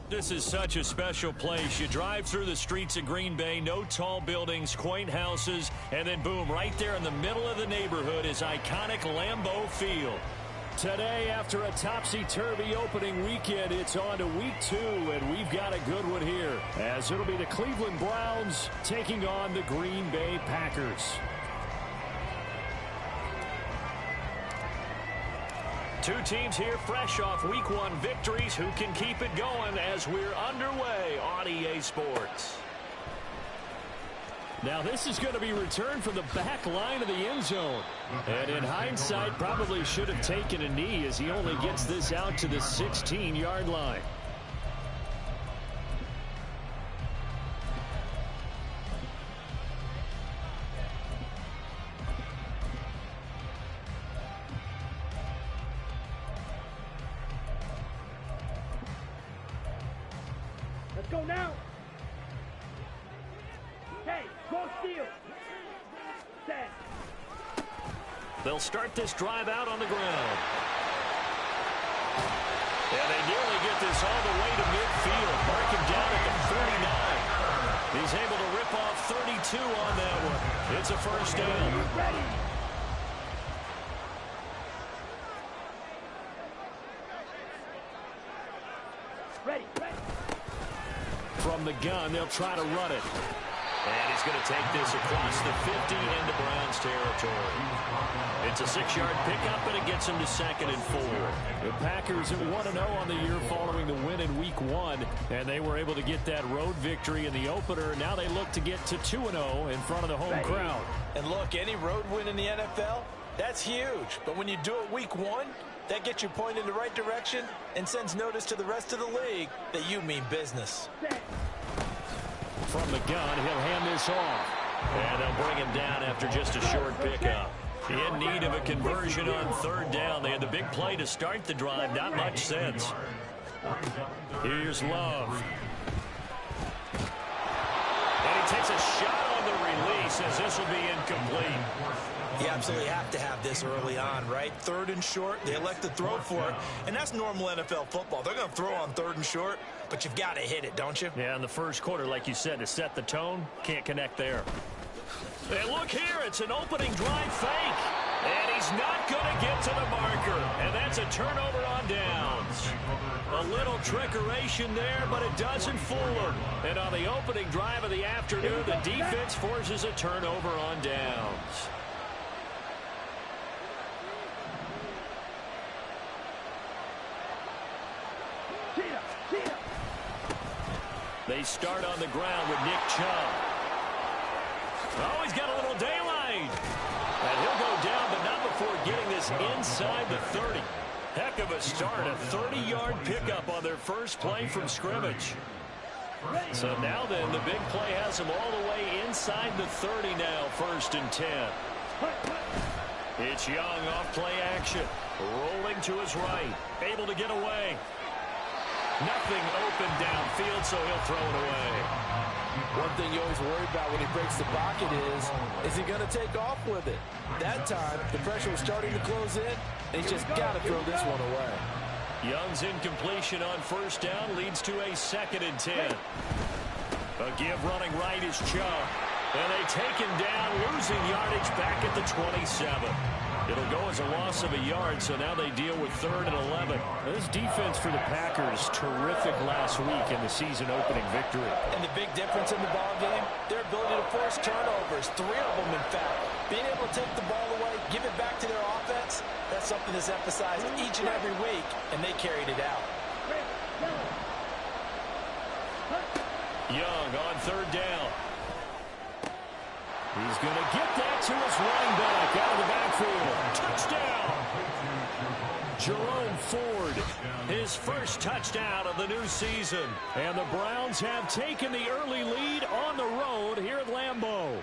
This is such a special place. You drive through the streets of Green Bay, no tall buildings, quaint houses, and then boom, right there in the middle of the neighborhood is iconic Lambeau Field. Today, after a topsy-turvy opening weekend, it's on to week 2, and we've got a good one here, as it'll be the Cleveland Browns taking on the Green Bay Packers. Two teams here fresh off Week 1 victories. Who can keep it going as we're underway on EA Sports? Now this is going to be returned from the back line of the end zone. And in hindsight, probably should have taken a knee as he only gets this out to the 16-yard line. Let's go now. Hey, go steal. 10. They'll start this drive out on the ground. And they nearly get this all the way to midfield. Mark him down at the 49. He's able to rip off 32 on that one. It's a first down. Ready. From the gun, they'll try to run it. And he's going to take this across the 50 into Browns territory. It's a 6-yard pickup, and it gets him to 2nd and 4. The Packers at 1-0 on the year following the win in Week 1, and they were able to get that road victory in the opener. Now they look to get to 2-0 in front of the home crowd. And look, any road win in the NFL, that's huge. But when you do it Week 1, that gets you pointed in the right direction and sends notice to the rest of the league that you mean business. From the gun, he'll hand this off. And they'll bring him down after just a short pickup. In need of a conversion on 3rd down. They had the big play to start the drive. Not much sense. Here's Love. And he takes a shot on the release as this will be incomplete. You absolutely have to have this early on, right? 3rd and short, they elect to throw for it, and that's normal NFL football. They're going to throw on 3rd and short, but you've got to hit it, don't you? Yeah, in the first quarter, like you said, to set the tone, can't connect there. And look here, it's an opening drive fake, and he's not going to get to the marker, and that's a turnover on downs. A little trickeration there, but it doesn't fool him. And on the opening drive of the afternoon, the defense forces a turnover on downs. They start on the ground with Nick Chubb. Oh, he's got a little daylight. And he'll go down, but not before getting this inside the 30. Heck of a start, a 30-yard pickup on their first play from scrimmage. So now then, the big play has him all the way inside the 30 now, 1st and 10. It's Young off play action. Rolling to his right. Able to get away. Nothing open downfield, so he'll throw it away. One thing you always worry about when he breaks the pocket is he going to take off with it? That time, the pressure was starting to close in, and he's just got to throw this one away. Young's incompletion on 1st down leads to a 2nd and 10. A give running right is Chubb. And they take him down, losing yardage back at the 27. It'll go as a loss of a yard, so now they deal with 3rd and 11. This defense for the Packers, terrific last week in the season-opening victory. And the big difference in the ball game, their ability to force turnovers, 3 of them, in fact. Being able to take the ball away, give it back to their offense, that's something that's emphasized each and every week, and they carried it out. Young on 3rd down. He's going to get that to his running back out of the backfield. Touchdown! Jerome Ford, his first touchdown of the new season. And the Browns have taken the early lead on the road here at Lambeau.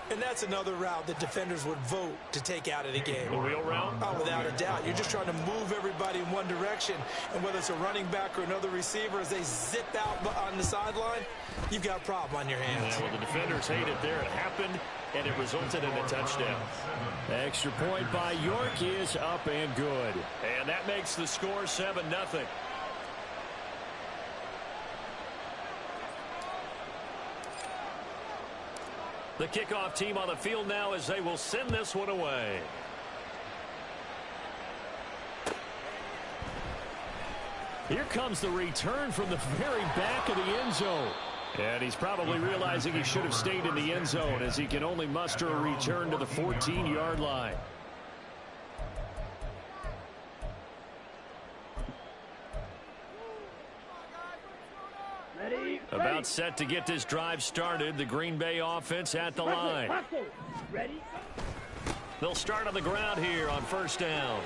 And that's another route that defenders would vote to take out of the game. The wheel route? Oh, without a doubt. You're just trying to move everybody in one direction. And whether it's a running back or another receiver, as they zip out on the sideline, you've got a problem on your hands. Yeah, well, the defenders hate it there. It happened, and it resulted in a touchdown. Extra point by York is up and good. And that makes the score 7-0. The kickoff team on the field now as they will send this one away. Here comes the return from the very back of the end zone. And he's probably realizing he should have stayed in the end zone as he can only muster a return to the 14-yard line. About set to get this drive started. The Green Bay offense at the line. Ready? They'll start on the ground here on first down.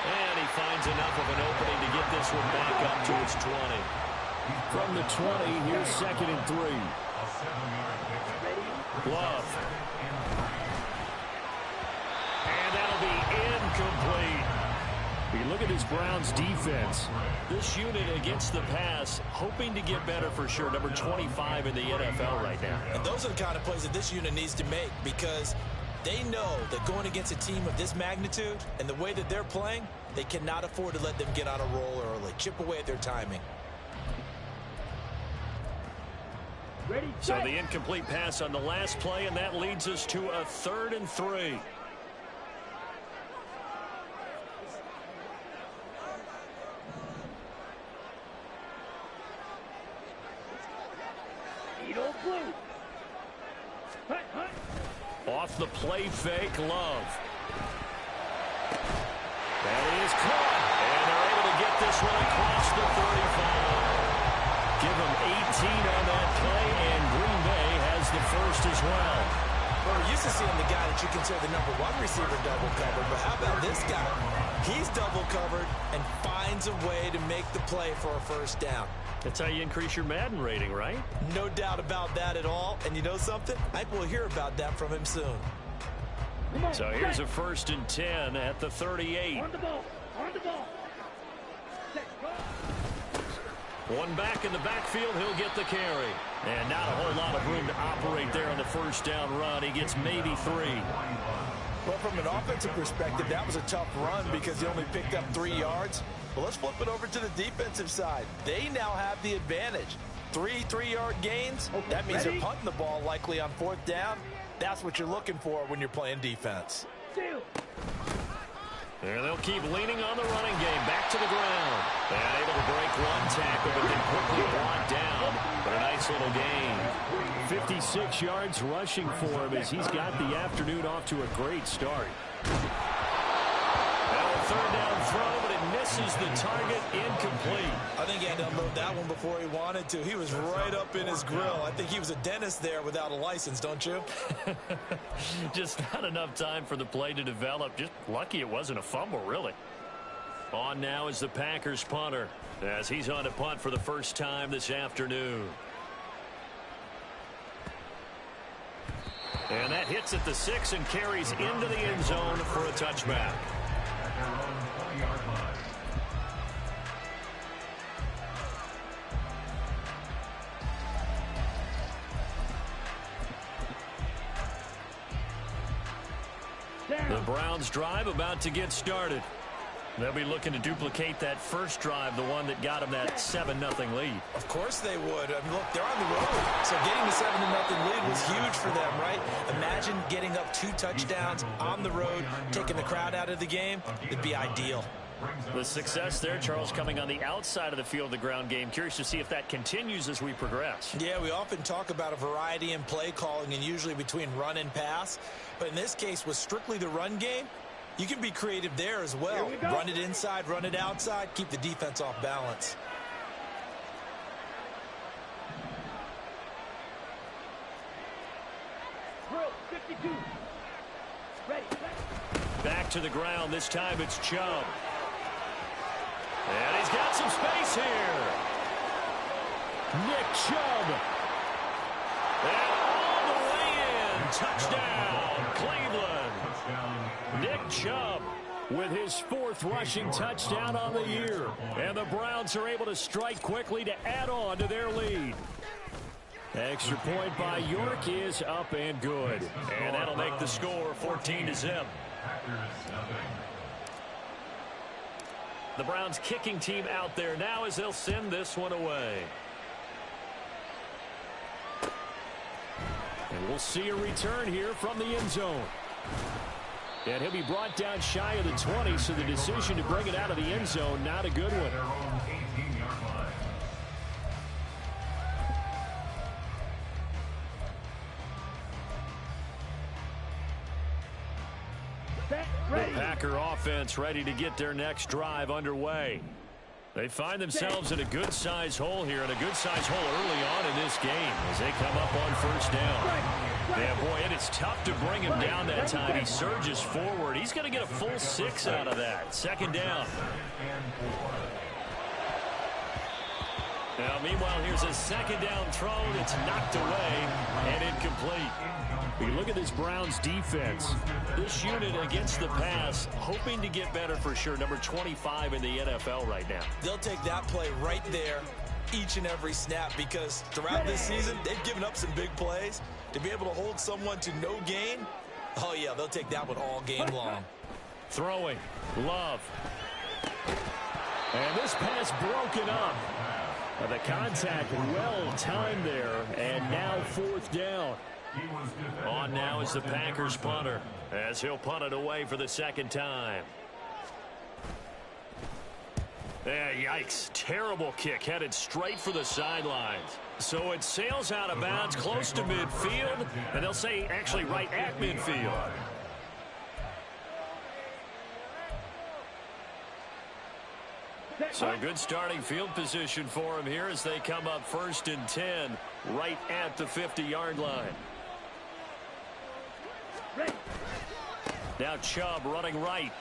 And he finds enough of an opening to get this one back up to his 20. From the 20, here's 2nd and 3. Love. And that'll be incomplete. You look at this Browns defense. This unit against the pass, hoping to get better for sure. Number 25 in the NFL right now. And those are the kind of plays that this unit needs to make, because they know that going against a team of this magnitude and the way that they're playing, they cannot afford to let them get on a roll early. Chip away at their timing. Ready? So the incomplete pass on the last play, and that leads us to a 3rd and 3. Off the play fake, Love. That is caught. And they're able to get this one across the 35. Give them 18 on that play, and Green Bay has the first as well. Well, we're used to seeing the guy that you consider the number 1 receiver double covered, but how about this guy? He's double covered and finds a way to make the play for a first down. That's how you increase your Madden rating, right? No doubt about that at all. And you know something? I think we'll hear about that from him soon. So here's a 1st and 10 at the 38. On the ball. On the ball. One back in the backfield, he'll get the carry. And not a whole lot of room to operate there on the first down run. He gets maybe 3. Well, from an offensive perspective, that was a tough run because he only picked up 3 yards. Well, let's flip it over to the defensive side. They now have the advantage. 3 3-yard gains. That means they're punting the ball likely on 4th down. That's what you're looking for when you're playing defense. And they'll keep leaning on the running game. Back to the ground. And able to break one tackle, but then quickly brought down. But a nice little gain. 56 yards rushing for him as he's got the afternoon off to a great start. Now a 3rd down throw, but it misses the target. Incomplete. I think he had to unload that one before he wanted to. He was right up in his grill. I think he was a dentist there without a license, don't you? Just not enough time for the play to develop. Just lucky it wasn't a fumble, really. On now is the Packers punter as he's on to punt for the first time this afternoon. And that hits at the 6 and carries into the end zone for a touchback. The Browns drive about to get started. They'll be looking to duplicate that first drive, the one that got them that 7-0 lead. Of course they would. I mean, look, they're on the road. So getting the 7-0 lead was huge for them, right? Imagine getting up 2 touchdowns on the road, taking the crowd out of the game. It'd be ideal. The success there, Charles, coming on the outside of the field, the ground game. Curious to see if that continues as we progress. Yeah, we often talk about a variety in play calling and usually between run and pass. But in this case, with strictly the run game, you can be creative there as well. Run it inside, run it outside, keep the defense off balance. Drill 52. Ready. Back to the ground. This time it's Chubb. And he's got some space here. Nick Chubb. And all the way in. touchdown, Cleveland. Nick Chubb with his 4th rushing touchdown on the year. And the Browns are able to strike quickly to add on to their lead. Extra point by York is up and good. And that'll make the score 14-0. The Browns kicking team out there now as they'll send this one away. And we'll see a return here from the end zone. And he'll be brought down shy of the 20, so the decision to bring it out of the end zone, not a good one. The Packer offense ready to get their next drive underway. They find themselves in a good-sized hole here, and a good-sized hole early on in this game as they come up on first down. Yeah, boy, and it's tough to bring him down that time. He surges forward. He's going to get a full 6 out of that. Second down. Now, meanwhile, here's a second down throw that's knocked away and incomplete. You look at this Browns defense. This unit against the pass, hoping to get better for sure. Number 25 in the NFL right now. They'll take that play right there each and every snap because throughout this season, they've given up some big plays. To be able to hold someone to no gain, oh, yeah, they'll take that one all game long. Throwing. Love. And this pass broken up. The contact well timed there, and now 4th down. On now is the Packers punter as he'll punt it away for the second time. Yikes. Terrible kick headed straight for the sidelines. So it sails out of bounds close to midfield, and they'll say actually right at midfield. So a good starting field position for him here as they come up 1st and 10 right at the 50-yard line. Now Chubb running right.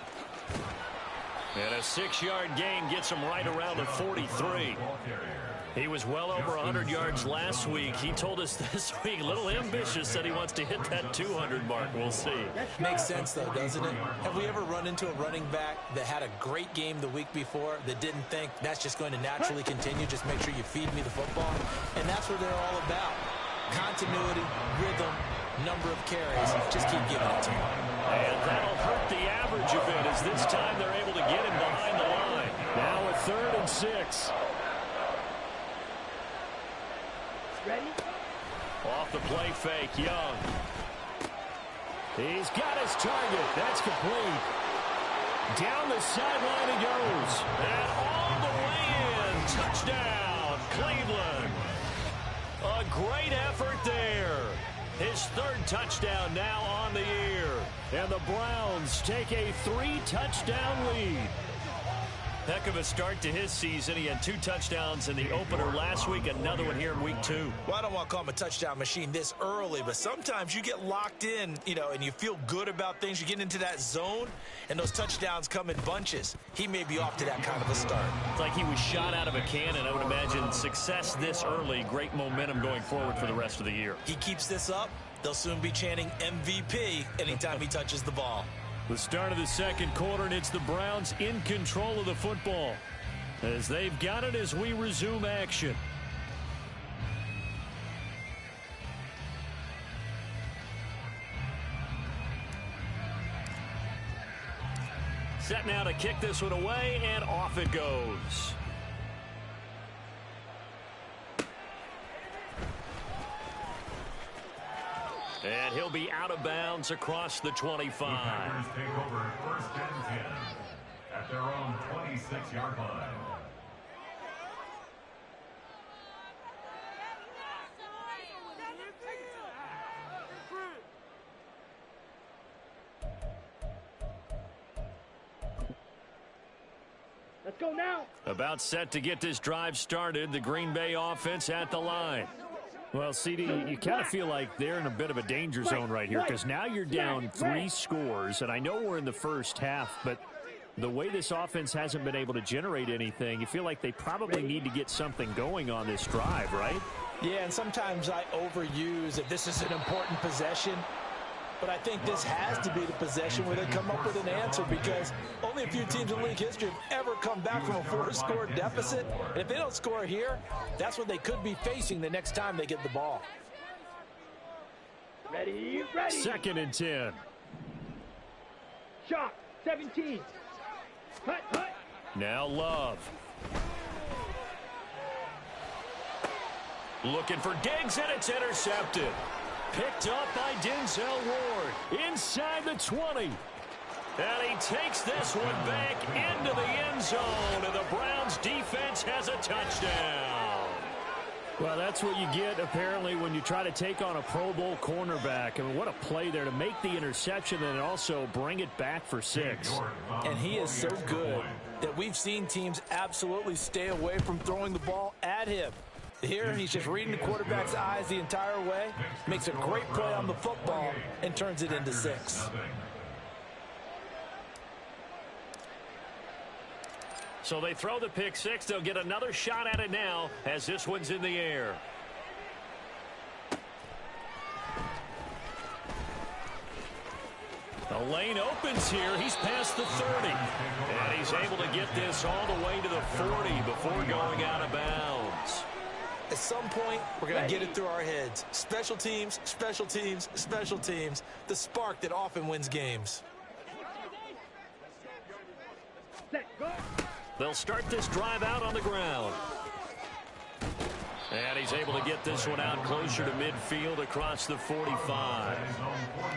And a 6-yard gain gets him right around the 43. He was well over 100 yards last week. He told us this week, a little ambitious, that he wants to hit that 200 mark. We'll see. Makes sense, though, doesn't it? Have we ever run into a running back that had a great game the week before that didn't think that's just going to naturally continue? Just make sure you feed me the football. And that's what they're all about. Continuity, rhythm, number of carries. Just keep giving it to him. And that'll hurt the average of it as this time they're able to get him behind the line. Now a 3rd and 6. Ready? Off the play fake, Young. He's got his target. That's complete. Down the sideline he goes. And all the way in. Touchdown, Cleveland. A great effort there. His 3rd touchdown now on the year. And the Browns take a 3-touchdown lead. Heck of a start to his season. He had 2 touchdowns in the opener last week, another one here in week 2. Well, I don't want to call him a touchdown machine this early, but sometimes you get locked in, and you feel good about things. You get into that zone, and those touchdowns come in bunches. He may be off to that kind of a start. It's like he was shot out of a cannon. I would imagine success this early, great momentum going forward for the rest of the year. He keeps this up, they'll soon be chanting MVP anytime he touches the ball. The start of the second quarter, and it's the Browns in control of the football as they've got it as we resume action. Set now to kick this one away, and off it goes. And he'll be out of bounds across the 25. The Packers take over 1st and 10 at their own 26-yard line. Let's go now. About set to get this drive started. The Green Bay offense at the line. Well, CD, you kind of feel like they're in a bit of a danger zone right here because now you're down 3 scores, and I know we're in the first half, but the way this offense hasn't been able to generate anything, you feel like they probably need to get something going on this drive, right? Yeah, and sometimes I overuse if this is an important possession, but I think this has to be the possession where they come up with an answer, because only a few teams in league history have ever come back from a 4-score deficit. And if they don't score here, that's what they could be facing the next time they get the ball. Ready, ready. 2nd and 10. Shot, 17. Hut, hut. Now Love. Looking for Diggs, and it's intercepted. Picked up by Denzel Ward inside the 20. And he takes this one back into the end zone, and the Browns defense has a touchdown. Well, that's what you get, apparently, when you try to take on a Pro Bowl cornerback. I mean, what a play there to make the interception and also bring it back for 6. And he is so good that we've seen teams absolutely stay away from throwing the ball at him. Here, he's just reading the quarterback's eyes the entire way, makes a great play on the football, and turns it into 6. So they throw the pick 6. They'll get another shot at it now as this one's in the air. The lane opens here. He's past the 30. And he's able to get this all the way to the 40 before going out of bounds. At some point, we're going to get it through our heads. Special teams, special teams, special teams. The spark that often wins games. Set, go. They'll start this drive out on the ground. And he's able to get this one out closer to midfield across the 45.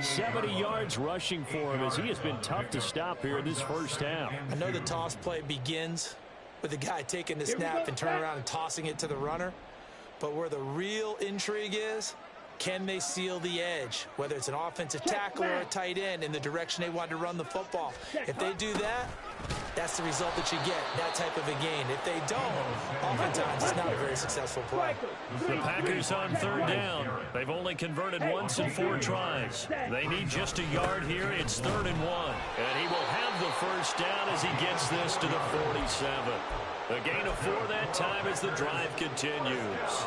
70 yards rushing for him as he has been tough to stop here in this first half. I know the toss play begins with the guy taking the snap and turning around and tossing it to the runner. But where the real intrigue is, can they seal the edge, whether it's an offensive tackle or a tight end, in the direction they want to run the football? If they do that, that's the result that you get, that type of a gain. If they don't, oftentimes it's not a very successful play. The Packers on 3rd down. They've only converted once in 4 tries. They need just a yard here. It's 3rd and 1. And he will have the first down as he gets this to the 47. A gain of 4 that time as the drive continues.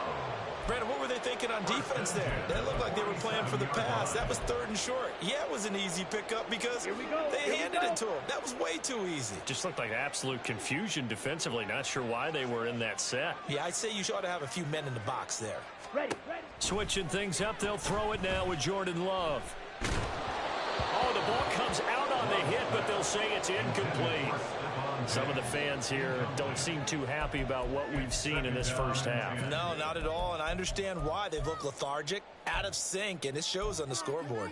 Brandon, what were they thinking on defense there? That looked like they were playing for the pass. That was 3rd and short. Yeah, it was an easy pickup because they handed it to him. That was way too easy. Just looked like absolute confusion defensively. Not sure why they were in that set. Yeah, I'd say you ought to have a few men in the box there. Ready, ready. Switching things up, they'll throw it now with Jordan Love. Oh, the ball comes out on the hit, but they'll say it's incomplete. Some of the fans here don't seem too happy about what we've seen in this first half. No, not at all, and I understand why. They've looked lethargic, out of sync, and it shows on the scoreboard.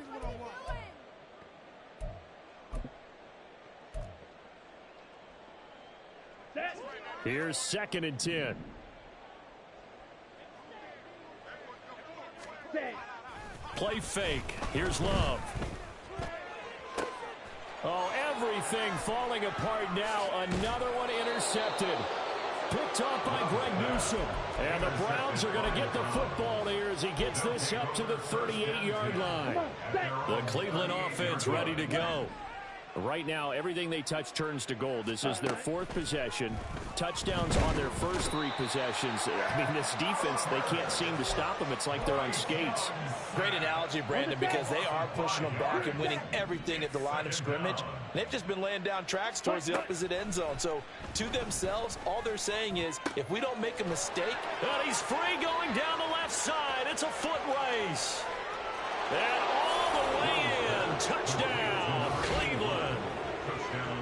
Set. Here's 2nd and 10. Set. Play fake. Here's Love. Oh, everything falling apart now. Another one intercepted. Picked off by Greg Newsome. And the Browns are going to get the football here as he gets this up to the 38-yard line. The Cleveland offense ready to go. Right now, everything they touch turns to gold. This is their 4th possession. Touchdowns on their first 3 possessions. I mean, this defense, they can't seem to stop them. It's like they're on skates. Great analogy, Brandon, because they are pushing them back and winning everything at the line of scrimmage. They've just been laying down tracks towards the opposite end zone. So, to themselves, all they're saying is, if we don't make a mistake. And he's free going down the left side. It's a foot race. And all the way in. Touchdown, Cleveland.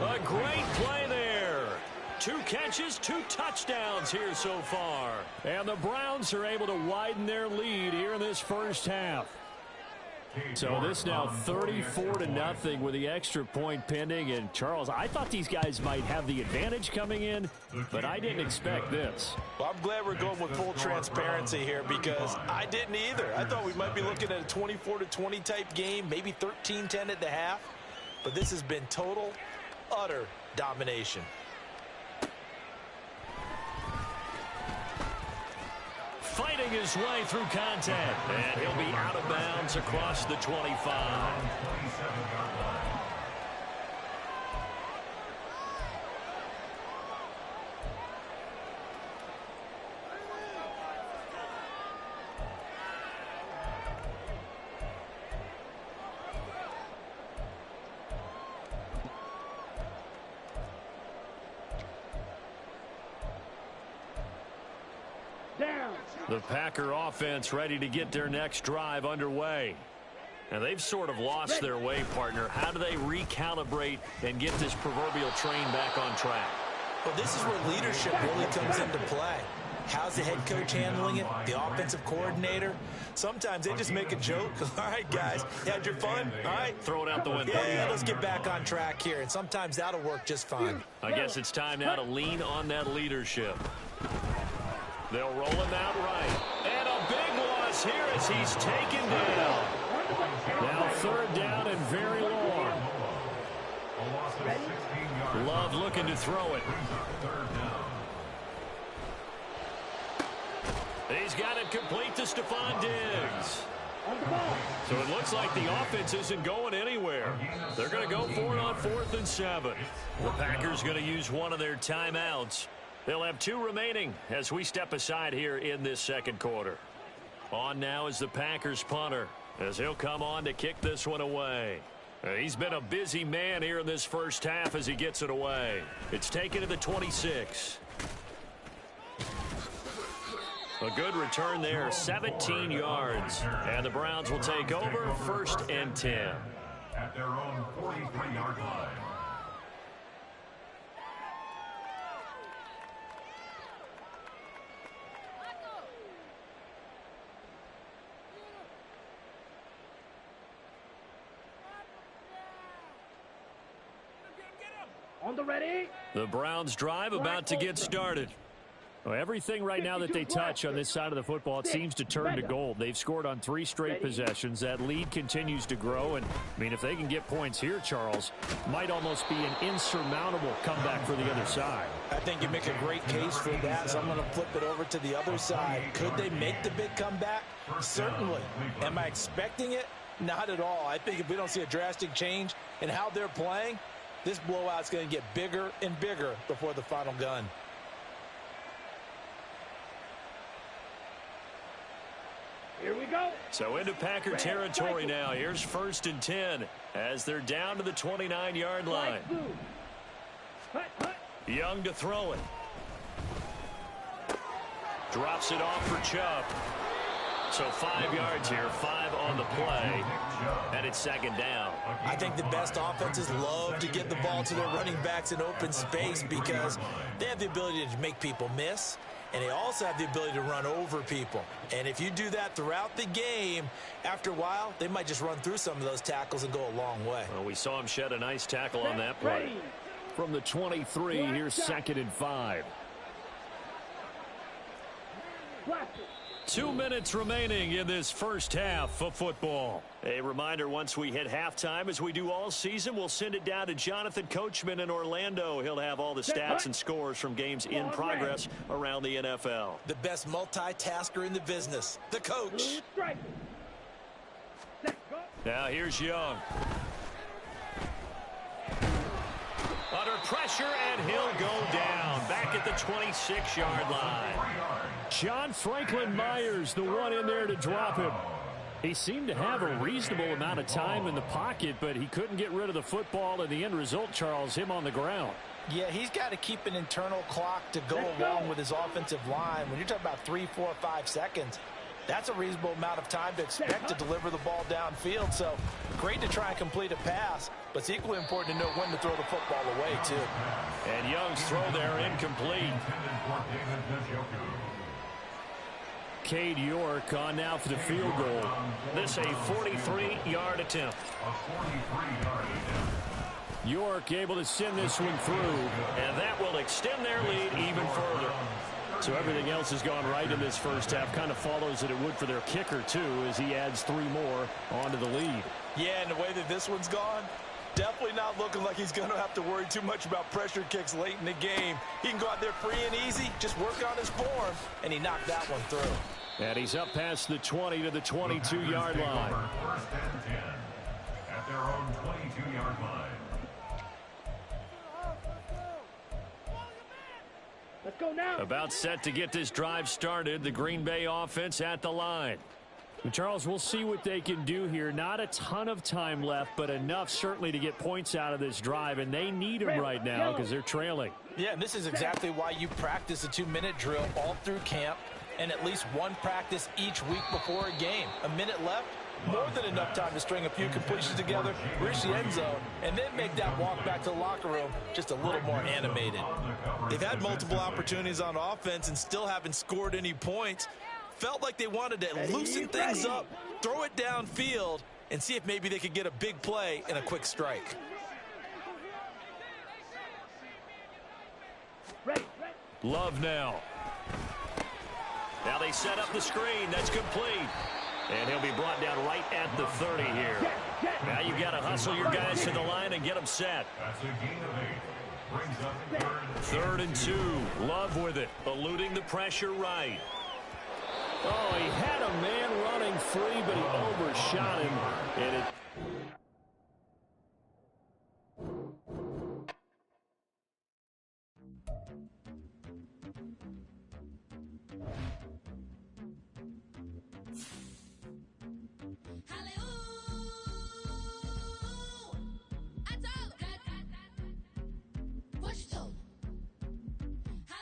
A great play there. 2 catches, 2 touchdowns here so far. And the Browns are able to widen their lead here in this first half. So this now 34-0 with the extra point pending. And Charles, I thought these guys might have the advantage coming in, but I didn't expect this. Well, I'm glad we're going with full transparency here because I didn't either. I thought we might be looking at a 24-20 type game, maybe 13-10 at the half. But this has been total, utter domination. Fighting his way through contact, and he'll be out of bounds across the 25. down. The Packer offense ready to get their next drive underway. And they've sort of lost their way, partner. How do they recalibrate and get this proverbial train back on track? Well, this is where leadership really comes into play. How's the head coach handling it? The offensive coordinator? Sometimes they just make a joke. All right, guys, you had your fun? All right. Throw it out the window. Yeah, let's get back on track here. And sometimes that'll work just fine. I guess it's time now to lean on that leadership. They'll roll him out right. And a big loss here as he's taken down. Now third down and very long. Love looking to throw it. He's got it complete to Stephon Diggs. So it looks like the offense isn't going anywhere. They're going to go for it on 4th and 7. The Packers going to use one of their timeouts. They'll have 2 remaining as we step aside here in this second quarter. On now is the Packers punter as he'll come on to kick this one away. He's been a busy man here in this first half as he gets it away. It's taken to the 26. A good return there, 17 yards. And the Browns will take over 1st and 10. At their own 43-yard line. On the ready. The Browns drive about to get started. Well, everything right now that they touch on this side of the football, it seems to turn to gold. They've scored on 3 straight possessions. That lead continues to grow. And, I mean, if they can get points here, Charles, might almost be an insurmountable comeback for the other side. I think you make a great case for that, so I'm going to flip it over to the other side. Could they make the big comeback? Certainly. Am I expecting it? Not at all. I think if we don't see a drastic change in how they're playing, this blowout's going to get bigger and bigger before the final gun. Here we go. So into Packer territory now. Here's 1st and 10 as they're down to the 29-yard line. Young to throw it. Drops it off for Chubb. So 5 yards here, 5 on the play, and it's 2nd down. I think the best offenses love to get the ball to their running backs in open space because they have the ability to make people miss, and they also have the ability to run over people. And if you do that throughout the game, after a while, they might just run through some of those tackles and go a long way. Well, we saw him shed a nice tackle on that play. From the 23, here's 2nd and 5. 2 minutes remaining in this first half of football. A reminder, once we hit halftime, as we do all season, we'll send it down to Jonathan Coachman in Orlando. He'll have all the stats and scores from games in progress around the NFL. The best multitasker in the business, the coach. Now here's Young. Under pressure, and he'll go down back at the 26-yard line. John Franklin Myers, the one in there to drop him. He seemed to have a reasonable amount of time in the pocket, but he couldn't get rid of the football, and the end result, Charles, him on the ground. Yeah, he's got to keep an internal clock to go along with his offensive line. When you're talking about 3, 4, 5 seconds, that's a reasonable amount of time to expect to deliver the ball downfield. So great to try and complete a pass, but it's equally important to know when to throw the football away, too. And Young's throw there incomplete. Cade York on now for the field goal. This a 43-yard attempt. York able to send this one through, and that will extend their lead even further. So everything else has gone right in this first half. Kind of follows that it would for their kicker, too, as he adds 3 more onto the lead. Yeah, and the way that this one's gone, definitely not looking like he's going to have to worry too much about pressure kicks late in the game. He can go out there free and easy, just work on his form, and he knocked that one through. And he's up past the 20 to the 22-yard line. 1st and 10 at their own 22-yard line. Let's go now. About set to get this drive started. The Green Bay offense at the line. And Charles, we'll see what they can do here. Not a ton of time left, but enough certainly to get points out of this drive, and they need them right now because they're trailing. Yeah, and this is exactly why you practice a 2-minute drill all through camp. and at least one practice each week before a game. A minute left, more than enough time to string a few completions together, reach the end zone, and then make that walk back to the locker room just a little more animated. They've had multiple opportunities on offense and still haven't scored any points. Felt like they wanted to loosen things up, throw it downfield, and see if maybe they could get a big play and a quick strike. Love now. Now they set up the screen. That's complete. And he'll be brought down right at the 30 here. Now you've got to hustle your guys to the line and get them set. That's a gain of 8. Brings up 3rd and 2. Love with it. Eluding the pressure right. Oh, he had a man running free, but he overshot him. And it